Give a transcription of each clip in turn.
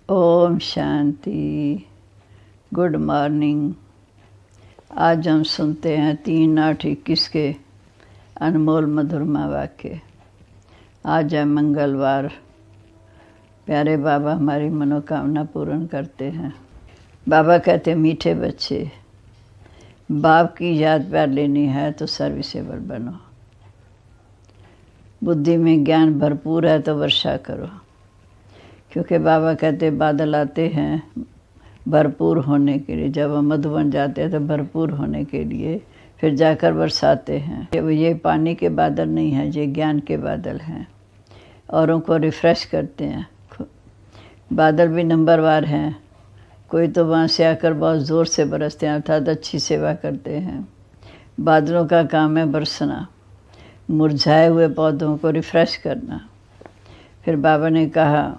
Om Shanti. Good morning. आज हम सुनते हैं 3/8/21 के अनमोल मधुरमा वाक्य। आज है मंगलवार। प्यारे बाबा हमारी मनोकामना पूर्ण करते हैं। बाबा कहते मीठे बच्चे, बाप की याद प्यार लेनी है तो सर्विसेबल बनो। बुद्धि में ज्ञान भरपूर है तो वर्षा करो, क्योंकि बाबा कहते बादल आते हैं भरपूर होने के लिए। जब हम मधुबन जाते हैं तो भरपूर होने के लिए फिर जाकर बरसाते हैं। ये पानी के बादल नहीं हैं, ये ज्ञान के बादल हैं, औरों को रिफ़्रेश करते हैं। बादल भी नंबरवार हैं। कोई तो वहाँ से आकर बहुत ज़ोर से बरसते हैं, अर्थात अच्छी सेवा करते हैं। बादलों का काम है बरसना, मुरझाए हुए पौधों को रिफ़्रेश करना। फिर बाबा ने कहा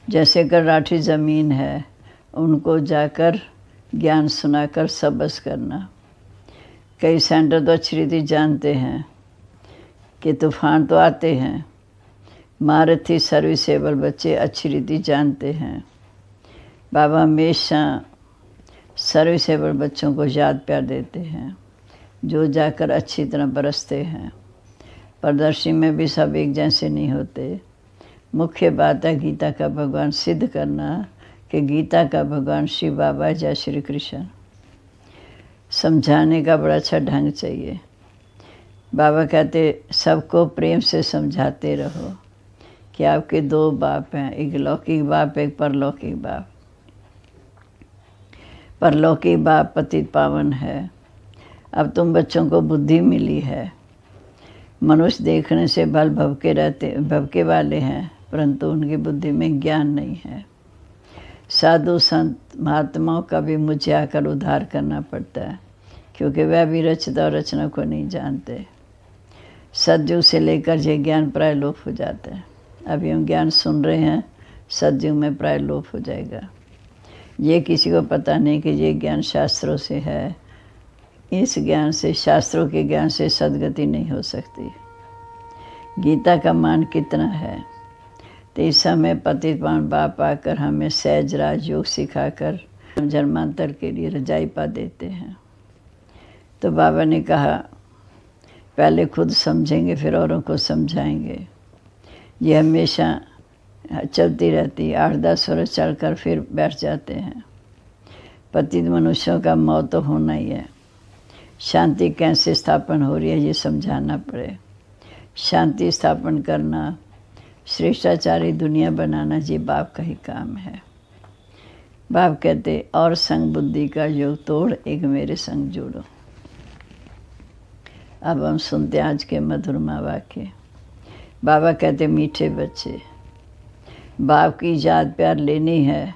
जैसे कर्राठी ज़मीन है, उनको जाकर ज्ञान सुनाकर सबस करना। कई सेंटर तो अच्छी रीति जानते हैं कि तूफ़ान तो आते हैं। मारुति सर्विसेबल बच्चे अच्छी रीति जानते हैं। बाबा हमेशा सर्विसेबल बच्चों को याद प्यार देते हैं, जो जाकर अच्छी तरह बरसते हैं। प्रदर्शनी में भी सब एक जैसे नहीं होते। मुख्य बात है गीता का भगवान सिद्ध करना कि गीता का भगवान शिव बाबा या श्री कृष्ण। समझाने का बड़ा अच्छा ढंग चाहिए। बाबा कहते सबको प्रेम से समझाते रहो कि आपके दो बाप हैं, एक लौकिक बाप एक परलौकिक बाप। परलौकिक बाप पतित पावन है। अब तुम बच्चों को बुद्धि मिली है। मनुष्य देखने से भवके वाले हैं, परंतु उनकी बुद्धि में ज्ञान नहीं है। साधु संत महात्माओं का भी मुझे आकर उद्धार करना पड़ता है, क्योंकि वह भी रचता और रचना को नहीं जानते। सतयुग से लेकर ये ज्ञान प्राय लोप हो जाता है। अभी हम ज्ञान सुन रहे हैं, सतयुग में प्राय लोप हो जाएगा। ये किसी को पता नहीं कि ये ज्ञान शास्त्रों से है। इस ज्ञान से, शास्त्रों के ज्ञान से सदगति नहीं हो सकती। गीता का मान कितना है। तो इस समय पतित पावन बाप आकर हमें सहज राजयोग सिखाकर जन्मांतर के लिए रजाई पा देते हैं। तो बाबा ने कहा पहले खुद समझेंगे फिर औरों को समझाएंगे। ये हमेशा चलती रहती है। 8-10 वर्ष चलकर फिर बैठ जाते हैं। पतित मनुष्यों का मौत तो होना ही है। शांति कैसे स्थापन हो रही है ये समझाना पड़े। शांति स्थापन करना, श्रेष्ठाचारी दुनिया बनाना, ये बाप का ही काम है। बाप कहते और संग बुद्धि का योग तोड़, एक मेरे संग जोड़ो। अब हम सुनते आज के मधुरमा वाक्य। बाबा कहते मीठे बच्चे, बाप की याद प्यार लेनी है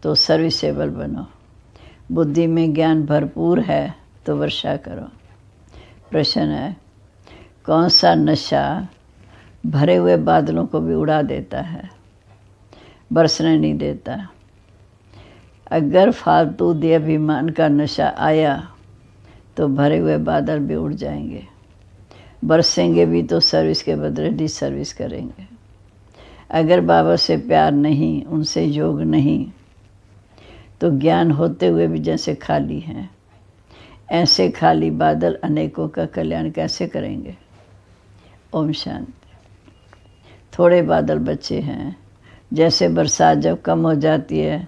तो सर्विसेबल बनो। बुद्धि में ज्ञान भरपूर है तो वर्षा करो। प्रश्न है कौन सा नशा भरे हुए बादलों को भी उड़ा देता है, बरसने नहीं देता। अगर फालतू देहाभिमान का नशा आया तो भरे हुए बादल भी उड़ जाएंगे। बरसेंगे भी तो सर्विस के बदले डिसर्विस करेंगे। अगर बाबा से प्यार नहीं, उनसे योग नहीं, तो ज्ञान होते हुए भी जैसे खाली हैं। ऐसे खाली बादल अनेकों का कल्याण कैसे करेंगे। ओम शांति। थोड़े बादल बचे हैं। जैसे बरसात जब कम हो जाती है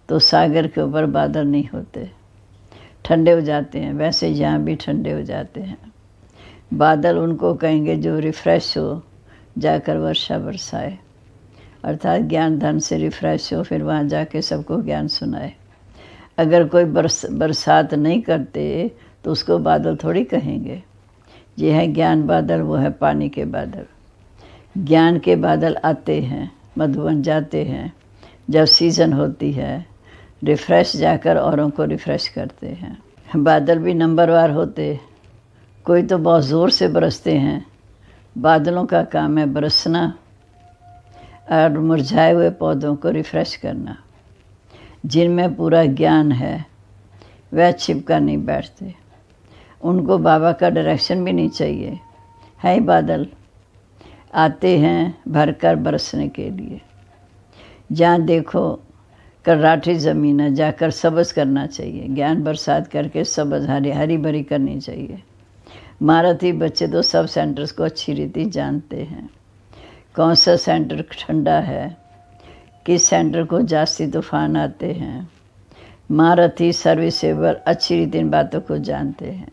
तो सागर के ऊपर बादल नहीं होते, ठंडे हो जाते हैं, वैसे यहाँ भी ठंडे हो जाते हैं। बादल उनको कहेंगे जो रिफ़्रेश हो, जाकर वर्षा बरसाए, अर्थात ज्ञान धन से रिफ़्रेश हो, फिर वहाँ जाके सबको ज्ञान सुनाए। अगर कोई बरसात नहीं करते तो उसको बादल थोड़ी कहेंगे। ये है ज्ञान बादल, वो है पानी के बादल। ज्ञान के बादल आते हैं, मधुबन जाते हैं जब सीज़न होती है, रिफ़्रेश जाकर औरों को रिफ़्रेश करते हैं। बादल भी नंबरवार होते। कोई तो बहुत ज़ोर से बरसते हैं। बादलों का काम है बरसना और मुरझाए हुए पौधों को रिफ़्रेश करना। जिनमें पूरा ज्ञान है वह छिपकर नहीं बैठते। उनको बाबा का डायरेक्शन भी नहीं चाहिए। है ही बादल, आते हैं भरकर बरसने के लिए। जहाँ देखो कर्राठी ज़मीन है, जाकर सब्ज़ करना चाहिए, ज्ञान बरसात करके सब्ज़ हरी भरी करनी चाहिए। महारथी बच्चे तो सब सेंटर्स को अच्छी रीति जानते हैं, कौन सा सेंटर ठंडा है, किस सेंटर को जास्ती तूफान आते हैं। महारथी सर्विसेबल अच्छी रीति इन बातों को जानते हैं।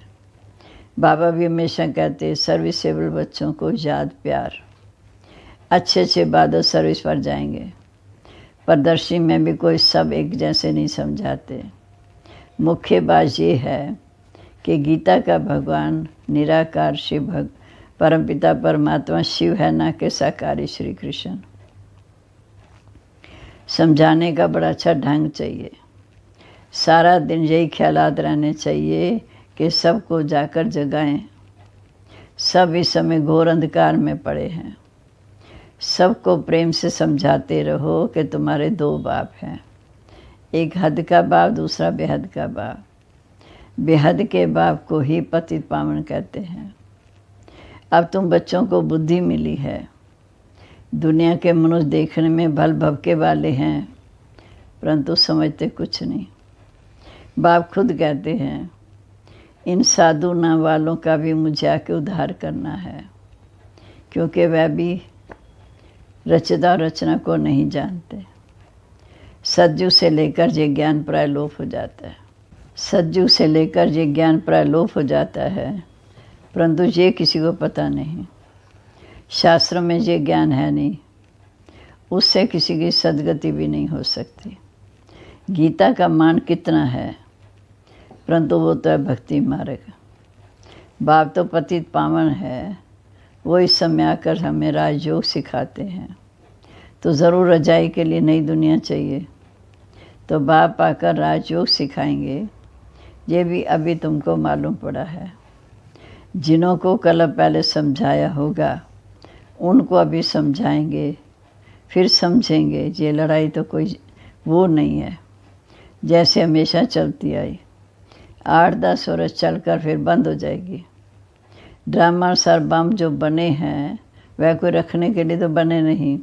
बाबा भी हमेशा कहते हैं सर्विसेबल बच्चों को याद प्यार, अच्छे बाद सर्विस पर जाएंगे। प्रदर्शनी में भी कोई सब एक जैसे नहीं समझाते। मुख्य बात ये है कि गीता का भगवान निराकार शिव परमपिता परमात्मा शिव है, ना कि साकारी श्री कृष्ण। समझाने का बड़ा अच्छा ढंग चाहिए। सारा दिन यही ख्यालात रहने चाहिए कि सबको जाकर जगाएं। सब इस समय घोर अंधकार में पड़े हैं। सबको प्रेम से समझाते रहो कि तुम्हारे दो बाप हैं, एक हद का बाप, दूसरा बेहद का बाप। बेहद के बाप को ही पतित पावन कहते हैं। अब तुम बच्चों को बुद्धि मिली है। दुनिया के मनुष्य देखने में भल भवके वाले हैं, परंतु समझते कुछ नहीं। बाप खुद कहते हैं इन साधु नाम वालों का भी मुझे आके उद्धार करना है, क्योंकि वह भी रचदा और रचना को नहीं जानते। सज्जू से लेकर ये ज्ञान प्राय लोप हो जाता है। सज्जू से लेकर ये ज्ञान प्राय लोप हो जाता है, परंतु ये किसी को पता नहीं। शास्त्रों में ये ज्ञान है नहीं, उससे किसी की सदगति भी नहीं हो सकती। गीता का मान कितना है, परंतु वो तो है भक्ति मार्ग। बाप तो पतित पावन है, वो इस समय आकर हमें राजयोग सिखाते हैं। तो ज़रूर रजाई के लिए नई दुनिया चाहिए, तो बाप आकर राजयोग सिखाएंगे। ये भी अभी तुमको मालूम पड़ा है। जिन्हों को कल पहले समझाया होगा उनको अभी समझाएंगे, फिर समझेंगे। ये लड़ाई तो कोई वो नहीं है, जैसे हमेशा चलती आई। 8-10 वर्ष चलकर फिर बंद हो जाएगी। ड्रामा सर बम जो बने हैं वह कोई रखने के लिए तो बने नहीं।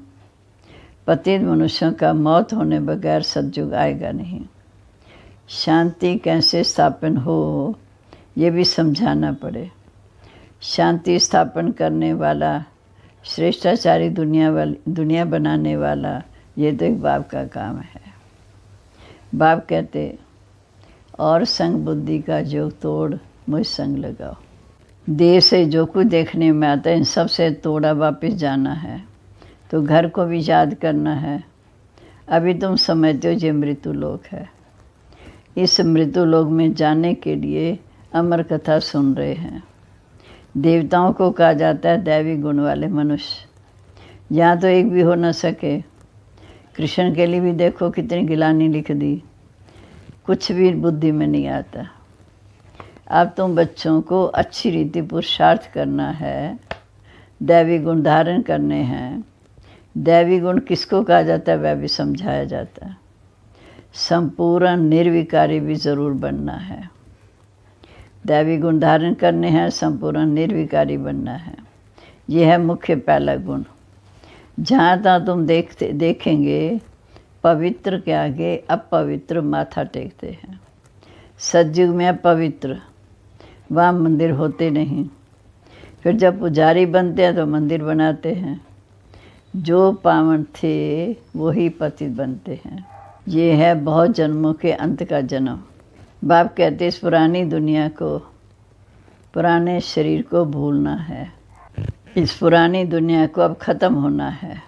पतित मनुष्यों का मौत होने बगैर सतयुग आएगा नहीं। शांति कैसे स्थापन हो ये भी समझाना पड़े। शांति स्थापन करने वाला, श्रेष्ठाचारी दुनिया बनाने वाला, ये तो एक बाप का काम है। बाप कहते और संग बुद्धि का जो तोड़ मुझ संग लगाओ। देह से जो कुछ देखने में आता है इन सब से तोड़ा वापस जाना है, तो घर को भी याद करना है। अभी तुम समझते हो ये मृत्यु लोक है। इस मृत्यु लोक में जाने के लिए अमर कथा सुन रहे हैं। देवताओं को कहा जाता है दैवी गुण वाले मनुष्य, यहाँ तो एक भी हो न सके। कृष्ण के लिए भी देखो कितनी गिलानी लिख दी, कुछ भी बुद्धि में नहीं आता। अब तुम बच्चों को अच्छी रीति पुरुषार्थ करना है, दैवी गुण धारण करने हैं। दैवी गुण किसको कहा जाता है वह भी समझाया जाता है। संपूर्ण निर्विकारी भी ज़रूर बनना है। दैवी गुण धारण करने हैं, संपूर्ण निर्विकारी बनना है। यह है मुख्य पहला गुण। जहाँ तहाँ तुम देखेंगे पवित्र के आगे अपवित्र माथा टेकते हैं। सतयुग में अपवित्र, वहाँ मंदिर होते नहीं। फिर जब पुजारी बनते हैं तो मंदिर बनाते हैं। जो पावन थे वही पतित बनते हैं। ये है बहुत जन्मों के अंत का जन्म। बाप कहते इस पुरानी दुनिया को, पुराने शरीर को भूलना है। इस पुरानी दुनिया को अब ख़त्म होना है।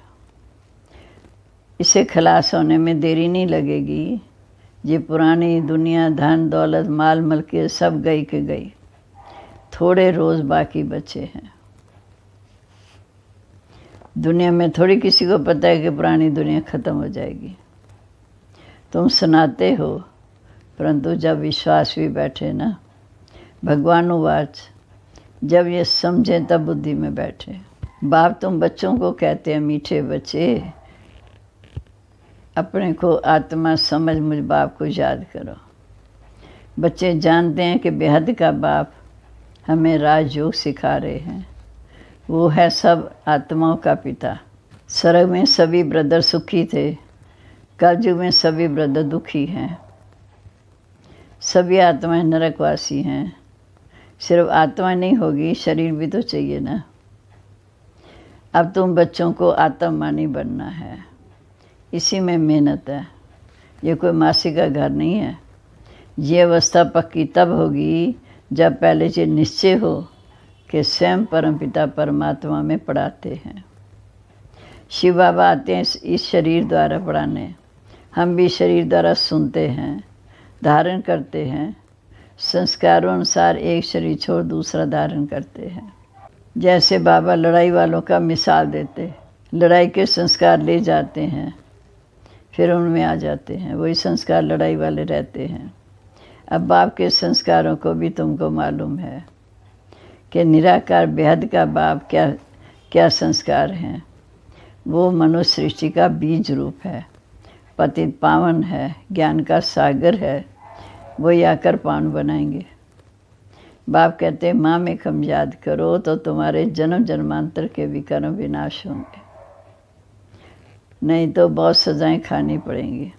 इसे खलास होने में देरी नहीं लगेगी। ये पुरानी दुनिया, धन दौलत माल मलकियत सब गई के गई। थोड़े रोज़ बाकी बचे हैं। दुनिया में थोड़ी किसी को पता है कि पुरानी दुनिया ख़त्म हो जाएगी। तुम सुनाते हो, परंतु जब विश्वास भी बैठे ना, भगवानुवाच, जब ये समझें तब बुद्धि में बैठे। बाप तुम बच्चों को कहते हैं मीठे बच्चे, अपने को आत्मा समझ मुझ बाप को याद करो। बच्चे जानते हैं कि बेहद का बाप हमें राजयोग सिखा रहे हैं। वो है सब आत्माओं का पिता। स्वर्ग में सभी ब्रदर सुखी थे, कलयुग में सभी ब्रदर दुखी हैं, सभी आत्माएं नरकवासी हैं। सिर्फ आत्मा नहीं होगी, शरीर भी तो चाहिए ना। अब तुम बच्चों को आत्मवानी बनना है, इसी में मेहनत है। ये कोई मासी का घर नहीं है। ये अवस्था पक्की तब होगी जब पहले से निश्चय हो कि स्वयं परमपिता परमात्मा में पढ़ाते हैं। शिव बाबा आते हैं इस शरीर द्वारा पढ़ाने, हम भी शरीर द्वारा सुनते हैं, धारण करते हैं। संस्कारों अनुसार एक शरीर छोड़ दूसरा धारण करते हैं। जैसे बाबा लड़ाई वालों का मिसाल देते, लड़ाई के संस्कार ले जाते हैं, फिर उनमें आ जाते हैं, वही संस्कार लड़ाई वाले रहते हैं। अब बाप के संस्कारों को भी तुमको मालूम है कि निराकार बेहद का बाप क्या क्या संस्कार हैं। वो मनुष्य सृष्टि का बीज रूप है, पतित पावन है, ज्ञान का सागर है। वही आकर पावन बनाएंगे। बाप कहते हैं माँ में कम याद करो तो तुम्हारे जन्म जन्मांतर के विकर्म विनाश होंगे, नहीं तो बहुत सजाएं खानी पड़ेंगी,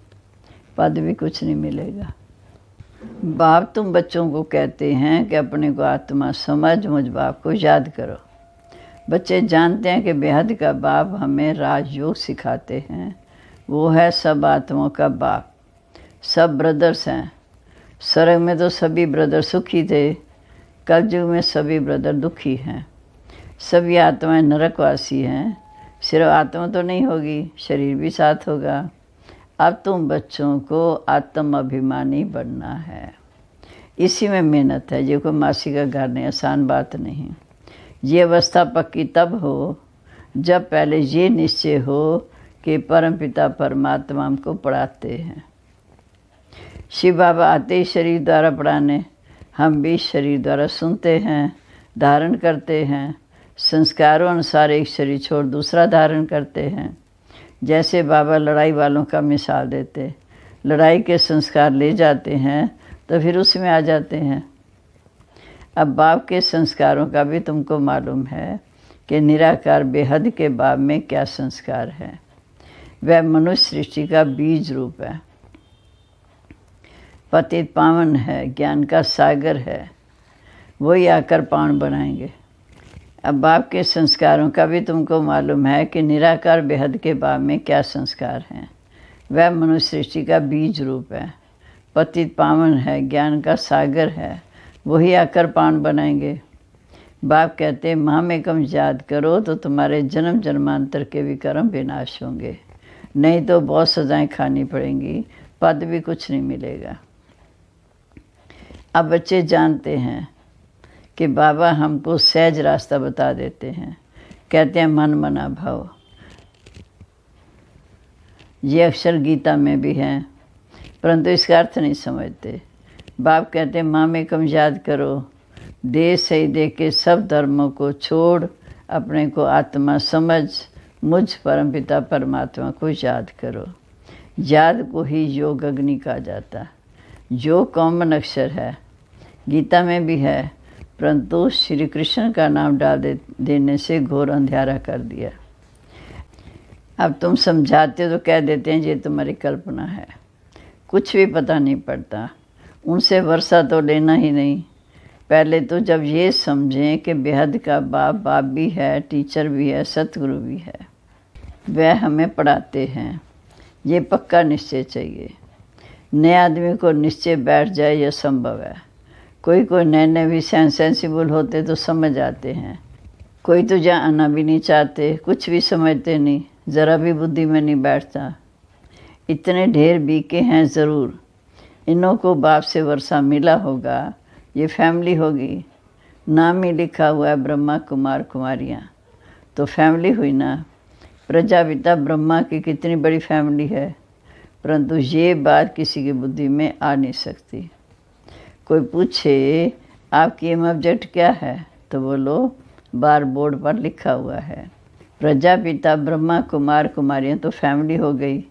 पद भी कुछ नहीं मिलेगा। बाप तुम बच्चों को कहते हैं कि अपने को आत्मा समझ, मुझ बाप को याद करो। बच्चे जानते हैं कि बेहद का बाप हमें राजयोग सिखाते हैं। वो है सब आत्माओं का बाप, सब ब्रदर्स हैं। स्वर्ग में तो सभी ब्रदर सुखी थे, कलयुग में सभी ब्रदर दुखी हैं। सभी आत्माएं नरकवासी हैं। सिर्फ आत्मा तो नहीं होगी, शरीर भी साथ होगा। अब तुम बच्चों को आत्म अभिमानी बनना है, इसी में मेहनत है। ये कोई मासी का घर नहीं, आसान बात नहीं। ये अवस्था पक्की तब हो जब पहले ये निश्चय हो कि परमपिता परमात्मा हमको पढ़ाते हैं। शिव बाबा आते ही शरीर द्वारा पढ़ाने, हम भी शरीर द्वारा सुनते हैं, धारण करते हैं। संस्कारों अनुसार एक शरीर छोड़ दूसरा धारण करते हैं। जैसे बाबा लड़ाई वालों का मिसाल देते, लड़ाई के संस्कार ले जाते हैं तो फिर उसमें आ जाते हैं। अब बाप के संस्कारों का भी तुमको मालूम है कि निराकार बेहद के बाप में क्या संस्कार है। वह मनुष्य सृष्टि का बीज रूप है, पतित पावन है, ज्ञान का सागर है। वही आकर पावन बनाएंगे। अब बाप के संस्कारों का भी तुमको मालूम है कि निराकार बेहद के बाप में क्या संस्कार हैं। वह मनुष्य सृष्टि का बीज रूप है, पतित पावन है, ज्ञान का सागर है। वही आकर पावन बनाएंगे। बाप कहते हैं माँ में कम याद करो तो तुम्हारे जन्म जन्मांतर के विकर्म विनाश होंगे, नहीं तो बहुत सजाएं खानी पड़ेंगी, पद भी कुछ नहीं मिलेगा। अब बच्चे जानते हैं कि बाबा हमको सहज रास्ता बता देते हैं। कहते हैं मन मना भाव। ये अक्षर गीता में भी हैं, परंतु इसका अर्थ नहीं समझते। बाप कहते हैं माँ में कम याद करो, देह सही दे के सब धर्मों को छोड़ अपने को आत्मा समझ, मुझ परमपिता परमात्मा को याद करो। याद को ही योग अग्नि कहा जाता। जो कॉमन अक्षर है, गीता में भी है, परंतु श्री कृष्ण का नाम डाल देने से घोर अंधेरा कर दिया। अब तुम समझाते तो कह देते हैं ये तुम्हारी कल्पना है, कुछ भी पता नहीं पड़ता। उनसे वर्षा तो लेना ही नहीं। पहले तो जब ये समझें कि बेहद का बाप बाप भी है, टीचर भी है, सतगुरु भी है, वह हमें पढ़ाते हैं, ये पक्का निश्चय चाहिए। नए आदमी को निश्चय बैठ जाए यह संभव है। कोई नए नए भी सेंसिबल होते तो समझ आते हैं, कोई तो जहाँ आना भी नहीं चाहते, कुछ भी समझते नहीं, ज़रा भी बुद्धि में नहीं बैठता। इतने ढेर बीके हैं ज़रूर। इन्हों को बाप से वर्षा मिला होगा, ये फैमिली होगी। नाम ही लिखा हुआ है ब्रह्मा कुमार कुमारियाँ, तो फैमिली हुई ना। प्रजापिता ब्रह्मा की कितनी बड़ी फैमिली है, परंतु ये बात किसी की बुद्धि में आ नहीं सकती। कोई पूछे आपकी एम ऑब्जेक्ट क्या है, तो बोलो बार बोर्ड पर लिखा हुआ है प्रजापिता ब्रह्मा कुमार कुमारियाँ, तो फैमिली हो गई।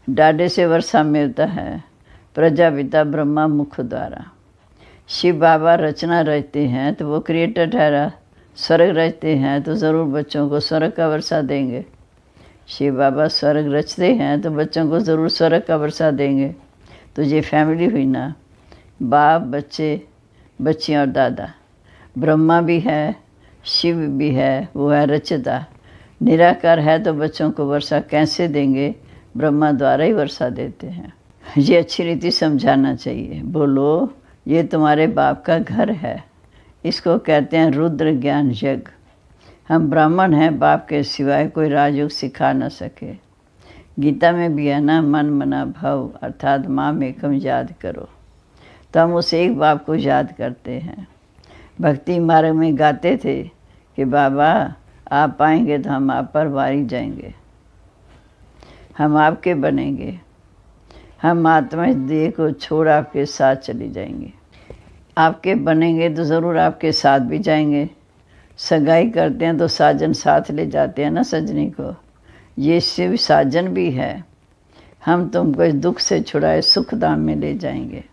डाडे से वर्षा मिलता है, प्रजापिता ब्रह्मा मुख द्वारा। शिव बाबा रचना रचते हैं तो वो क्रिएटर ठहरा। स्वर्ग रचते हैं तो ज़रूर बच्चों को स्वर्ग का वर्षा देंगे। शिव बाबा स्वर्ग रचते हैं तो बच्चों को ज़रूर स्वर्ग का वर्षा देंगे। तो ये फैमिली हुई ना, बाप, बच्चे, बच्चियाँ और दादा। ब्रह्मा भी है, शिव भी है, वो है रचता। निराकार है तो बच्चों को वर्षा कैसे देंगे? ब्रह्मा द्वारा ही वर्षा देते हैं। ये अच्छी रीति समझाना चाहिए। बोलो, ये तुम्हारे बाप का घर है। इसको कहते हैं रुद्र ज्ञान यज्ञ। हम ब्राह्मण हैं, बाप के सिवाय कोई राजयोग सिखा न सके। गीता में भी है ना, मन मना भव अर्थात माम एकम याद करो। तो हम उस एक बाप को याद करते हैं। भक्ति मार्ग में गाते थे कि बाबा आप आएंगे तो हम आप पर वारी जाएंगे, हम आपके बनेंगे, हम आत्मा देह को छोड़ आपके साथ चली जाएंगे। आपके बनेंगे तो ज़रूर आपके साथ भी जाएंगे। सगाई करते हैं तो साजन साथ ले जाते हैं ना सजनी को। ये शिव साजन भी है। हम तुमको इस दुख से छुड़ाए सुख धाम में ले जाएंगे।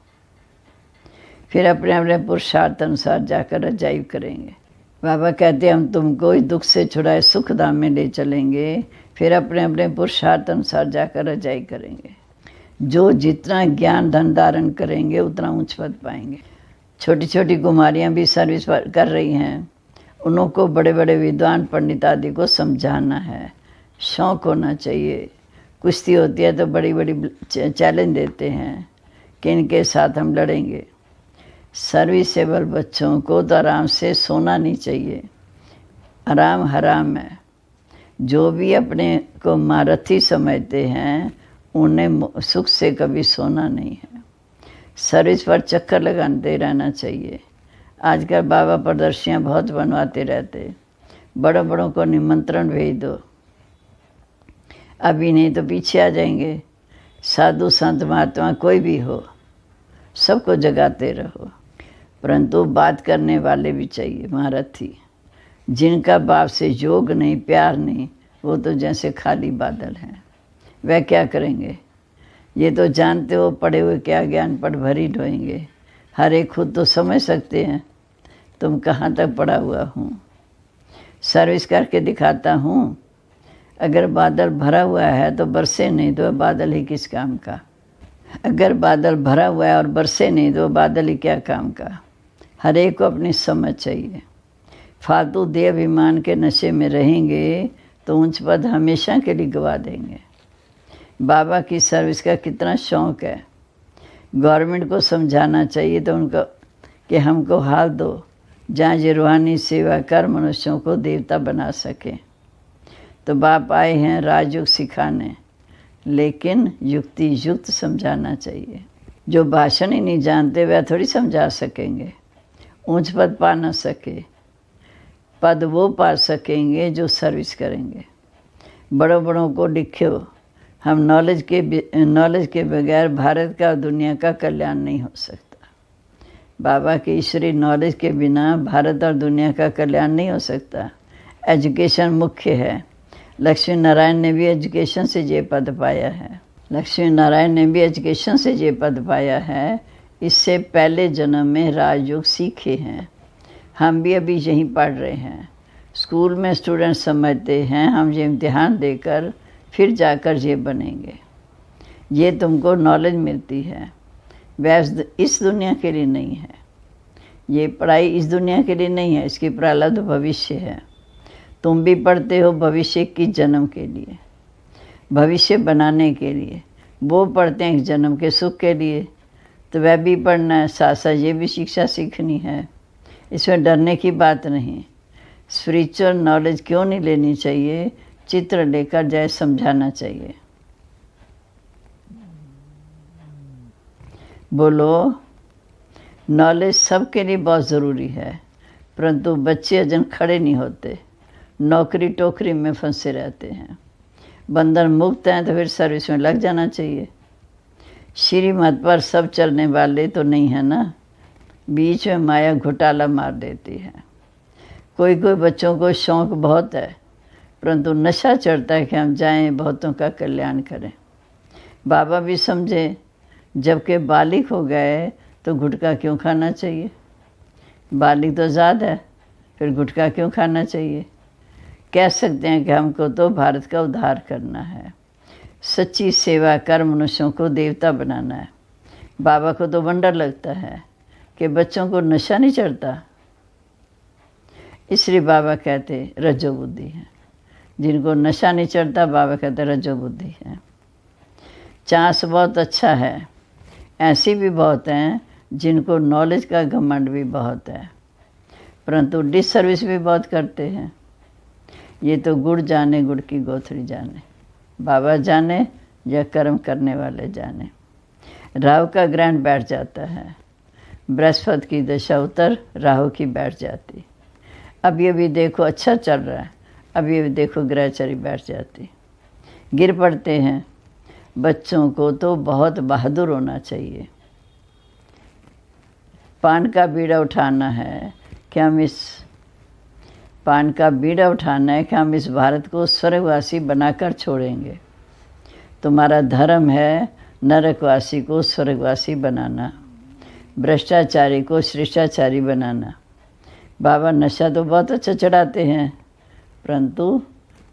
फिर अपने अपने पुरुषार्थ अनुसार जाकर रजाई करेंगे। बाबा कहते हैं हम तुमको इस दुख से छुड़ाए सुख धाम में ले चलेंगे। फिर अपने अपने पुरुषार्थ अनुसार जाकर रजाई करेंगे। जो जितना ज्ञान धन धारण करेंगे उतना ऊंच पद पाएंगे। छोटी छोटी कुमारियाँ भी सर्विस कर रही हैं। उनको बड़े बड़े विद्वान पंडित आदि को समझाना है। शौक़ होना चाहिए। कुश्ती होती है तो बड़ी बड़ी चैलेंज देते हैं कि इनके साथ हम लड़ेंगे। सर्विसेबल बच्चों को तो आराम से सोना नहीं चाहिए। आराम हराम है। जो भी अपने को महारथी समझते हैं उन्हें सुख से कभी सोना नहीं है। सर्विस पर चक्कर लगाते रहना चाहिए। आजकल बाबा प्रदर्शियाँ बहुत बनवाते रहते। बड़ों बड़ों को निमंत्रण भेज दो, अभी नहीं तो पीछे आ जाएंगे। साधु संत महात्मा कोई भी हो, सबको जगाते रहो, परंतु बात करने वाले भी चाहिए महारथी। जिनका बाप से योग नहीं, प्यार नहीं, वो तो जैसे खाली बादल हैं। वह क्या करेंगे? ये तो जानते हो पढ़े हुए क्या ज्ञान पढ़ भरी ढोएंगे। हर एक खुद तो समझ सकते हैं तुम कहाँ तक पढ़ा हुआ हूँ। सर्विस करके दिखाता हूँ। अगर बादल भरा हुआ है तो बरसे नहीं तो बादल ही किस काम का। अगर बादल भरा हुआ है और बरसे नहीं तो बादल ही क्या काम का। हर एक को अपनी समझ चाहिए। फालतू देह अभिमान के नशे में रहेंगे तो ऊंच पद हमेशा के लिए गवा देंगे। बाबा की सर्विस का कितना शौक़ है। गवर्नमेंट को समझाना चाहिए तो उनको कि हमको हाल दो जहाँ ये रूहानी सेवा कर मनुष्यों को देवता बना सके। तो बाप आए हैं राजयोग सिखाने, लेकिन युक्ति युक्त समझाना चाहिए। जो भाषण ही नहीं जानते वह थोड़ी समझा सकेंगे। ऊंच पद पा न सके, पद वो पा सकेंगे जो सर्विस करेंगे। बड़ों बड़ों को लिखो, हम नॉलेज के बगैर भारत का और दुनिया का कल्याण नहीं हो सकता। बाबा की ईश्वरी नॉलेज के बिना भारत और दुनिया का कल्याण नहीं हो सकता। एजुकेशन मुख्य है। लक्ष्मी नारायण ने भी एजुकेशन से ये पद पाया है। लक्ष्मी नारायण ने भी एजुकेशन से ये पद पाया है। इससे पहले जन्म में राजयोग सीखे हैं। हम भी अभी यहीं पढ़ रहे हैं। स्कूल में स्टूडेंट समझते हैं हम ये इम्तिहान देकर फिर जाकर ये बनेंगे। ये तुमको नॉलेज मिलती है, वह इस दुनिया के लिए नहीं है। ये पढ़ाई इस दुनिया के लिए नहीं है, इसकी प्रारब्ध भविष्य है। तुम भी पढ़ते हो भविष्य की जन्म के लिए, भविष्य बनाने के लिए। वो पढ़ते हैं इस जन्म के सुख के लिए, तो वह भी पढ़ना है, साथ साथ ये भी शिक्षा सीखनी है। इसमें डरने की बात नहीं। स्पिरिचुअल नॉलेज क्यों नहीं लेनी चाहिए? चित्र लेकर जाए समझाना चाहिए। बोलो, नॉलेज सबके लिए बहुत ज़रूरी है, परंतु बच्चे अजन खड़े नहीं होते, नौकरी टोकरी में फंसे रहते हैं। बंधन मुक्त हैं तो फिर सर्विस में लग जाना चाहिए। श्रीमत पर सब चलने वाले तो नहीं है ना, बीच में माया घोटाला मार देती है। कोई कोई बच्चों को शौक़ बहुत है, परंतु नशा चढ़ता है कि हम जाएं बहुतों का कल्याण करें। बाबा भी समझे, जबकि बालिग हो गए तो गुटखा क्यों खाना चाहिए? बालिग तो ज़्यादा है, फिर गुटखा क्यों खाना चाहिए? कह सकते हैं कि हमको तो भारत का उद्धार करना है, सच्ची सेवा कर मनुष्यों को देवता बनाना है। बाबा को तो वंडर लगता है कि बच्चों को नशा नहीं चढ़ता, इसलिए बाबा कहते रजो बुद्धि है। जिनको नशा नहीं चढ़ता बाबा कहते रजो बुद्धि है। चांस बहुत अच्छा है, ऐसी भी बहुत हैं जिनको नॉलेज का घमंड भी बहुत है, परंतु डिसर्विस भी बहुत करते हैं। ये तो गुड़ जाने गुड़ की गोथड़ी जाने, बाबा जाने या कर्म करने वाले जाने। राहु का ग्रहण बैठ जाता है, बृहस्पति की दशा उतर राहु की बैठ जाती। अब ये भी देखो अच्छा चल रहा है, अब ये भी देखो ग्रहचरी बैठ जाती, गिर पड़ते हैं। बच्चों को तो बहुत बहादुर होना चाहिए। पान का बीड़ा उठाना है कि हम इस पान का बीड़ा उठाना है कि हम इस भारत को स्वर्गवासी बनाकर छोड़ेंगे। तुम्हारा धर्म है नरकवासी को स्वर्गवासी बनाना, भ्रष्टाचारी को शिष्टाचारी बनाना। बाबा नशा तो बहुत अच्छा चढ़ाते हैं, परंतु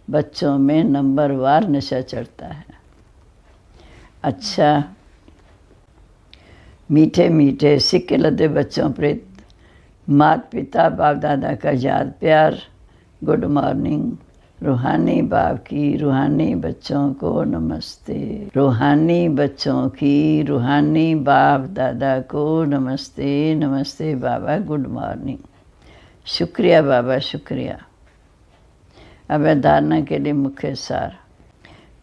बच्चों में नंबरवार नशा चढ़ता है। अच्छा, मीठे मीठे सिक्के लदे बच्चों प्रेत माता पिता बाप दादा का याद प्यार। Good morning. रूहानी बाप की रूहानी बच्चों को नमस्ते। रूहानी बच्चों की रूहानी बाप दादा को नमस्ते। नमस्ते बाबा, गुड मॉर्निंग। शुक्रिया बाबा, शुक्रिया। अब है धारणा के लिए मुख्य सार।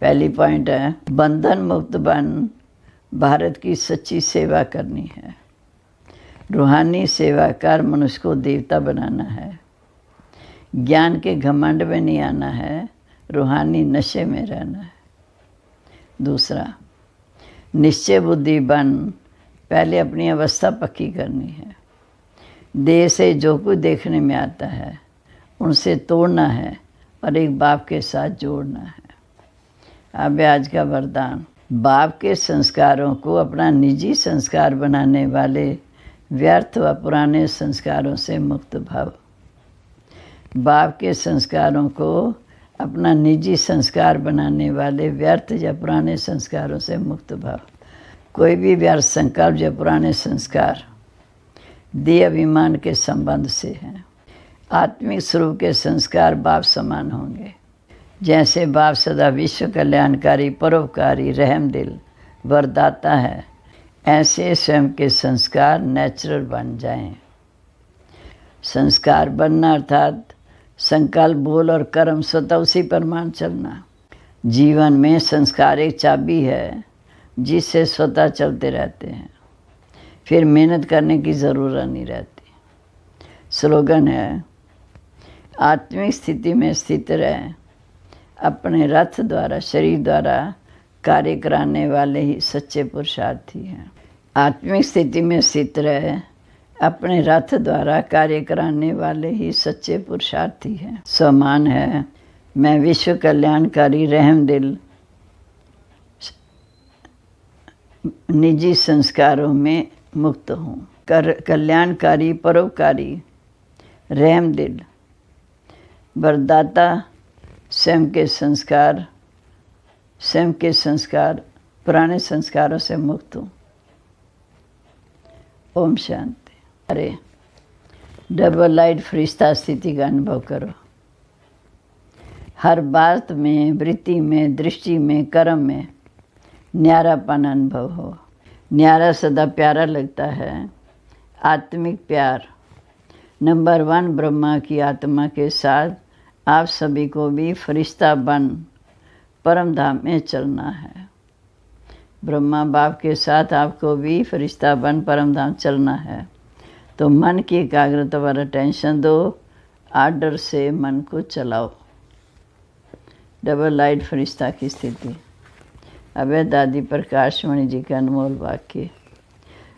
पहली पॉइंट है बंधन मुक्त बन भारत की सच्ची सेवा करनी है। रूहानी सेवा कर मनुष्य को देवता बनाना है। ज्ञान के घमंड में नहीं आना है, रूहानी नशे में रहना है। दूसरा, निश्चय बुद्धि बन पहले अपनी अवस्था पक्की करनी है। देह से जो कुछ देखने में आता है उनसे तोड़ना है और एक बाप के साथ जोड़ना है। अब आज का वरदान, बाप के संस्कारों को अपना निजी संस्कार बनाने वाले व्यर्थ व पुराने संस्कारों से मुक्त भव। बाप के संस्कारों को अपना निजी संस्कार बनाने वाले व्यर्थ या पुराने संस्कारों से मुक्त भव। कोई भी व्यर्थ संकल्प या पुराने संस्कार देह अभिमान के संबंध से हैं। आत्मिक स्वरूप के संस्कार बाप समान होंगे। जैसे बाप सदा विश्व कल्याणकारी, परोपकारी, रहम दिल, वरदाता है, ऐसे स्वयं के संस्कार नेचुरल बन जाएं। संस्कार बनना अर्थात संकल्प, बोल और कर्म स्वतः उसी पर मान चलना। जीवन में संस्कार एक चाबी है जिससे स्वतः चलते रहते हैं, फिर मेहनत करने की ज़रूरत नहीं रहती। स्लोगन है आत्मिक स्थिति में स्थित रहें, अपने रथ द्वारा शरीर द्वारा कार्य कराने वाले ही सच्चे पुरुषार्थी हैं। आत्मिक स्थिति में स्थित रहे, अपने रथ द्वारा कार्य कराने वाले ही सच्चे पुरुषार्थी हैं। समान है मैं विश्व कल्याणकारी, रहम दिल, निजी संस्कारों में मुक्त हूँ। कल्याणकारी, परोपकारी, रहम दिल, वरदाता, स्वयं के संस्कार पुराने संस्कारों से मुक्त हूँ। ओम शांति। अरे डबल लाइट फरिश्ता स्थिति का अनुभव करो। हर बात में, वृत्ति में, दृष्टि में, कर्म में न्यारापन अनुभव हो। न्यारा सदा प्यारा लगता है। आत्मिक प्यार। नंबर 1 ब्रह्मा की आत्मा के साथ आप सभी को भी फरिश्ता बन परम धाम में चलना है। ब्रह्मा बाप के साथ आपको भी फरिश्ता बन परम धाम चलना है। तो मन की एकाग्रता पर अटेंशन दो, आर्डर से मन को चलाओ। डबल लाइट फरिश्ता की स्थिति। अब है दादी प्रकाशमणि जी का अनमोल वाक्य।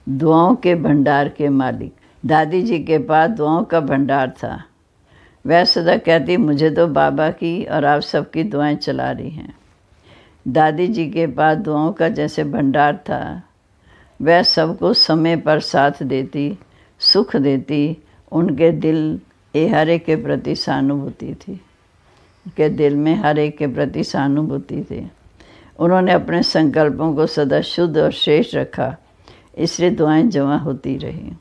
दुआओं के भंडार के मालिक। दादी जी के पास दुआओं का भंडार था। वह सदा कहती मुझे तो बाबा की और आप सबकी दुआएं चला रही हैं। दादी जी के पास दुआओं का जैसे भंडार था, वह सबको समय पर साथ देती, सुख देती। उनके दिल ए हरे के प्रति सहानुभूति थी। के दिल में हर एक के प्रति सहानुभूति थी। उन्होंने अपने संकल्पों को सदा शुद्ध और श्रेष्ठ रखा, इसलिए दुआएं जमा होती रहीं।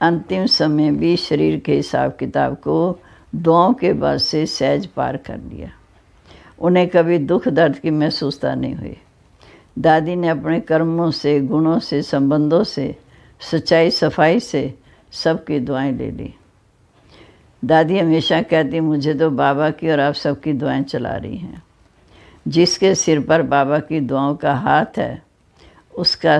अंतिम समय भी शरीर के हिसाब किताब को दुआओं के बाद से सहज पार कर लिया। उन्हें कभी दुख दर्द की महसूसता नहीं हुई। दादी ने अपने कर्मों से, गुणों से, संबंधों से, सच्चाई सफाई से सबकी दुआएं ले ली। दादी हमेशा कहती, मुझे तो बाबा की और आप सबकी दुआएं चला रही हैं। जिसके सिर पर बाबा की दुआओं का हाथ है उसका